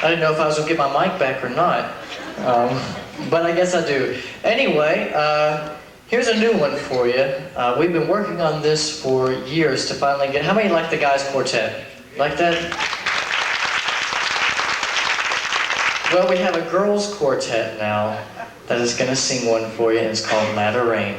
didn't know if I was going to get my mic back or not. But I guess I do. Anyway, here's a new one for you. We've been working on this for years to finally get... How many like the Guys Quartet? Like that? Well, we have a girls quartet now that is going to sing one for you, and it's called Latter Rain.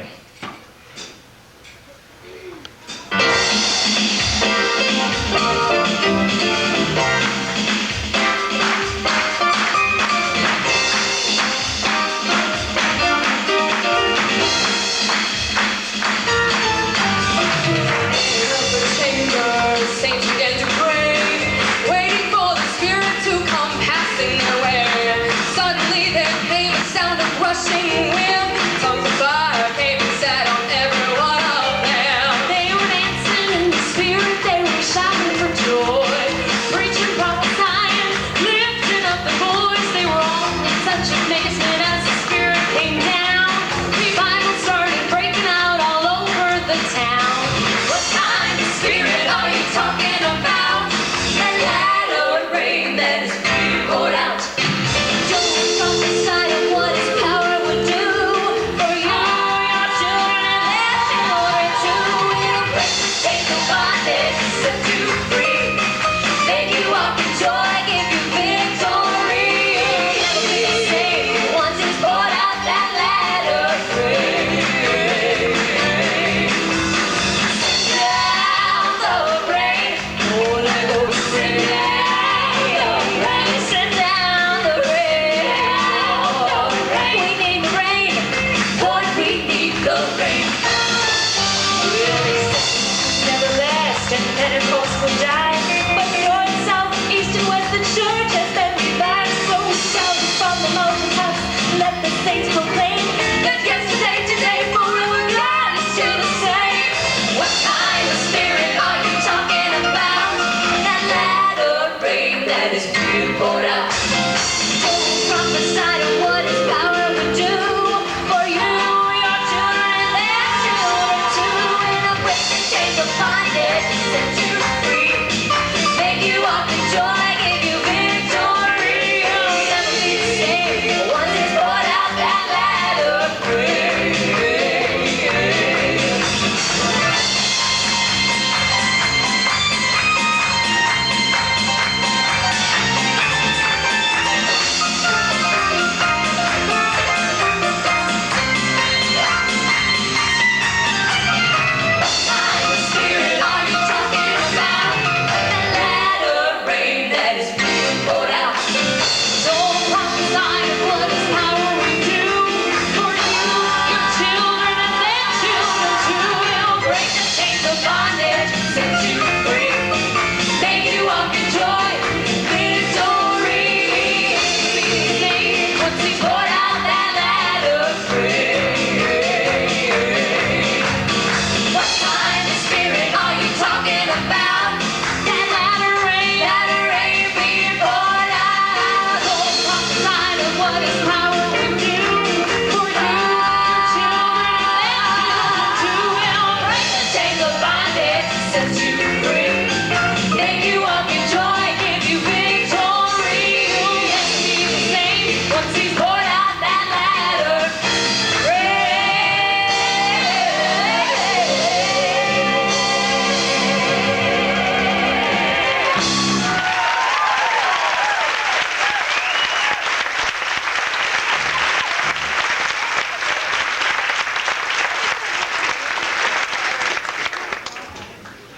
Set